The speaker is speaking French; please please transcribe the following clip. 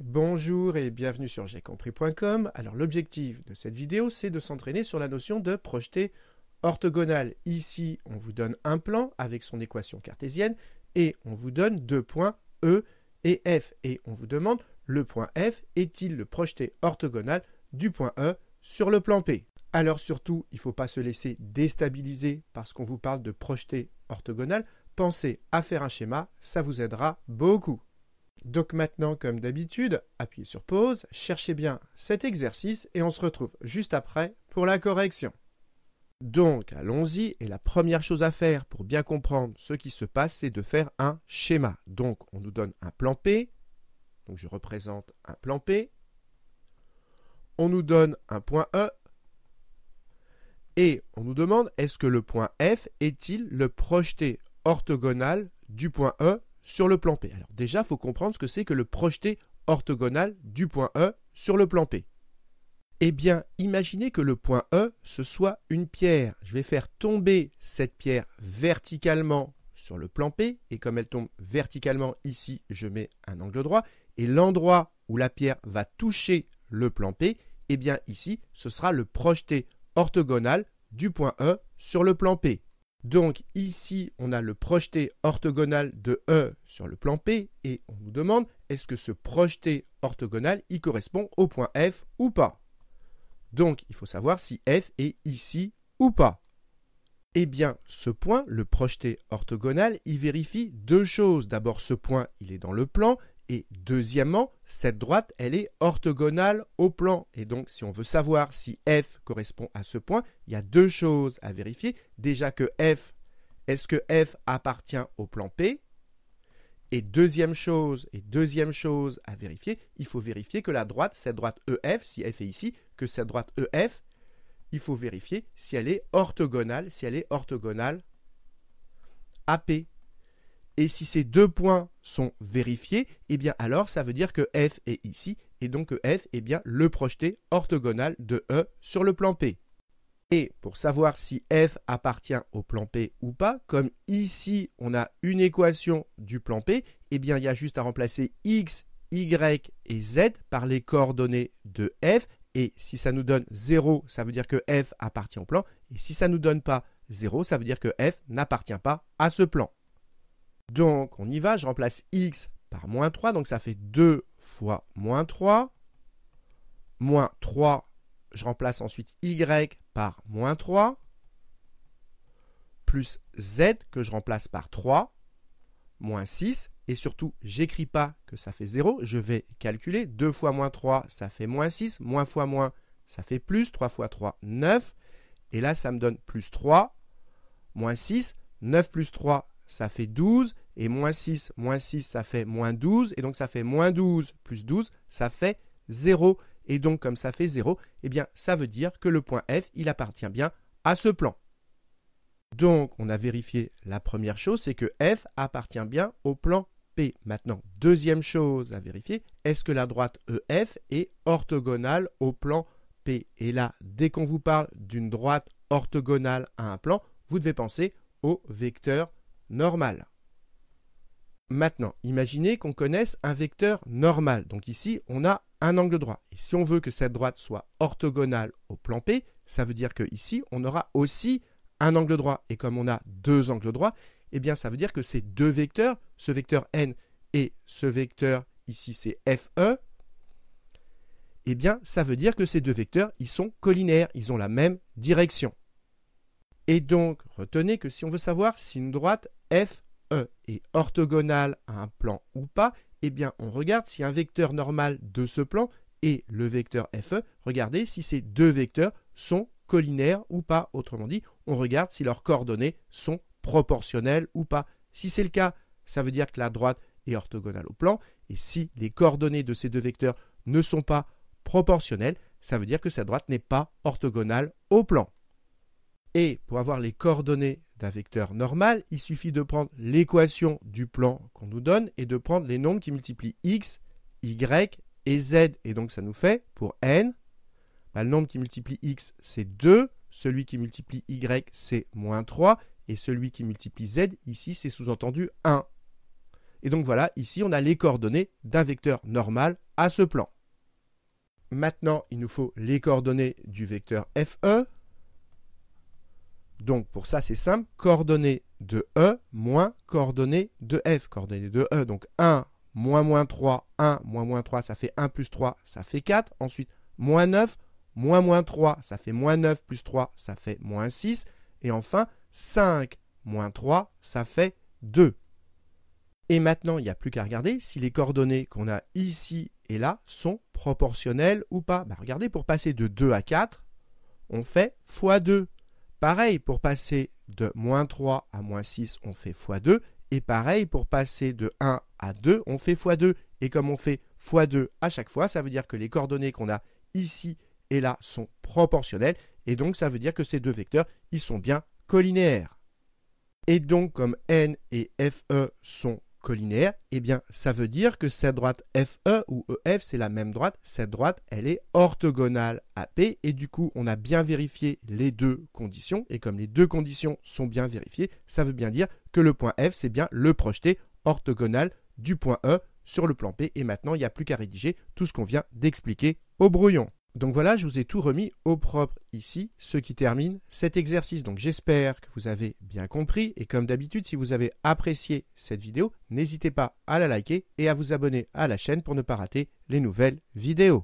Bonjour et bienvenue sur jaicompris.com. Alors l'objectif de cette vidéo, c'est de s'entraîner sur la notion de projeté orthogonal. Ici, on vous donne un plan avec son équation cartésienne et on vous donne deux points E et F. Et on vous demande, le point F est-il le projeté orthogonal du point E sur le plan P? Alors surtout, il ne faut pas se laisser déstabiliser parce qu'on vous parle de projeté orthogonal. Pensez à faire un schéma, ça vous aidera beaucoup. Donc maintenant, comme d'habitude, appuyez sur pause, cherchez bien cet exercice et on se retrouve juste après pour la correction. Donc allons-y, et la première chose à faire pour bien comprendre ce qui se passe, c'est de faire un schéma. Donc on nous donne un plan P, donc je représente un plan P, on nous donne un point E, et on nous demande est-ce que le point F est-il le projeté orthogonal du point E sur le plan P. Alors déjà, il faut comprendre ce que c'est que le projeté orthogonal du point E sur le plan P. Eh bien, imaginez que le point E, ce soit une pierre. Je vais faire tomber cette pierre verticalement sur le plan P, et comme elle tombe verticalement ici, je mets un angle droit, et l'endroit où la pierre va toucher le plan P, eh bien ici, ce sera le projeté orthogonal du point E sur le plan P. Donc ici, on a le projeté orthogonal de E sur le plan P et on nous demande est-ce que ce projeté orthogonal il correspond au point F ou pas. Donc il faut savoir si F est ici ou pas. Eh bien, ce point, le projeté orthogonal, il vérifie deux choses. D'abord, ce point, il est dans le plan. Et deuxièmement, cette droite, elle est orthogonale au plan. Et donc, si on veut savoir si F correspond à ce point, il y a deux choses à vérifier. Déjà que F, est-ce que F appartient au plan P? Et deuxième chose à vérifier, il faut vérifier que la droite, cette droite EF, si F est ici, que cette droite EF, il faut vérifier si elle est orthogonale, à P. Et si ces deux points sont vérifiés, eh bien alors ça veut dire que F est ici, et donc que F est bien le projeté orthogonal de E sur le plan P. Et pour savoir si F appartient au plan P ou pas, comme ici on a une équation du plan P, eh bien il y a juste à remplacer X, Y et Z par les coordonnées de F, et si ça nous donne 0, ça veut dire que F appartient au plan, et si ça ne nous donne pas 0, ça veut dire que F n'appartient pas à ce plan. Donc, on y va, je remplace x par moins 3, donc ça fait 2 fois moins 3. Moins 3, je remplace ensuite y par moins 3. Plus z que je remplace par 3. Moins 6. Et surtout, j'écris pas que ça fait 0, je vais calculer. 2 fois moins 3, ça fait moins 6. Moins fois moins, ça fait plus. 3 fois 3, 9. Et là, ça me donne plus 3. Moins 6. 9 plus 3, ça fait 12, et moins 6, ça fait moins 12, et donc ça fait moins 12 plus 12, ça fait 0. Et donc, comme ça fait 0, eh bien, ça veut dire que le point F, il appartient bien à ce plan. Donc, on a vérifié la première chose, c'est que F appartient bien au plan P. Maintenant, deuxième chose à vérifier, est-ce que la droite EF est orthogonale au plan P? Et là, dès qu'on vous parle d'une droite orthogonale à un plan, vous devez penser au vecteur normal. Maintenant, imaginez qu'on connaisse un vecteur normal. Donc ici, on a un angle droit. Et si on veut que cette droite soit orthogonale au plan P, ça veut dire qu'ici, on aura aussi un angle droit. Et comme on a deux angles droits, eh bien, ça veut dire que ces deux vecteurs, ce vecteur n et ce vecteur ici, c'est FE, eh bien, ça veut dire que ces deux vecteurs, ils sont collinaires, ils ont la même direction. Et donc, retenez que si on veut savoir si une droite FE est orthogonale à un plan ou pas, eh bien, on regarde si un vecteur normal de ce plan et le vecteur FE, regardez si ces deux vecteurs sont collinaires ou pas. Autrement dit, on regarde si leurs coordonnées sont proportionnelles ou pas. Si c'est le cas, ça veut dire que la droite est orthogonale au plan. Et si les coordonnées de ces deux vecteurs ne sont pas proportionnelles, ça veut dire que cette droite n'est pas orthogonale au plan. Et pour avoir les coordonnées d'un vecteur normal, il suffit de prendre l'équation du plan qu'on nous donne et de prendre les nombres qui multiplient x, y et z. Et donc ça nous fait, pour n, le nombre qui multiplie x, c'est 2, celui qui multiplie y, c'est moins 3, et celui qui multiplie z, ici, c'est sous-entendu 1. Et donc voilà, ici on a les coordonnées d'un vecteur normal à ce plan. Maintenant, il nous faut les coordonnées du vecteur FE. Donc pour ça, c'est simple, coordonnées de E moins coordonnées de F. Coordonnées de E, donc 1, moins 3, 1, moins 3, ça fait 1 plus 3, ça fait 4. Ensuite, moins 9, moins 3, ça fait moins 9 plus 3, ça fait moins 6. Et enfin, 5 moins 3, ça fait 2. Et maintenant, il n'y a plus qu'à regarder si les coordonnées qu'on a ici et là sont proportionnelles ou pas. Regardez, pour passer de 2 à 4, on fait x2. Pareil, pour passer de moins 3 à moins 6, on fait x2. Et pareil, pour passer de 1 à 2, on fait x2. Et comme on fait x2 à chaque fois, ça veut dire que les coordonnées qu'on a ici et là sont proportionnelles. Et donc, ça veut dire que ces deux vecteurs, ils sont bien collinéaires. Et donc, comme N et FE sont collinéaires, eh bien, ça veut dire que cette droite FE ou EF, c'est la même droite. Cette droite, elle est orthogonale à P. Et du coup, on a bien vérifié les deux conditions. Et comme les deux conditions sont bien vérifiées, ça veut bien dire que le point F, c'est bien le projeté orthogonal du point E sur le plan P. Et maintenant, il n'y a plus qu'à rédiger tout ce qu'on vient d'expliquer au brouillon. Donc voilà, je vous ai tout remis au propre ici, ce qui termine cet exercice. Donc j'espère que vous avez bien compris. Et comme d'habitude, si vous avez apprécié cette vidéo, n'hésitez pas à la liker et à vous abonner à la chaîne pour ne pas rater les nouvelles vidéos.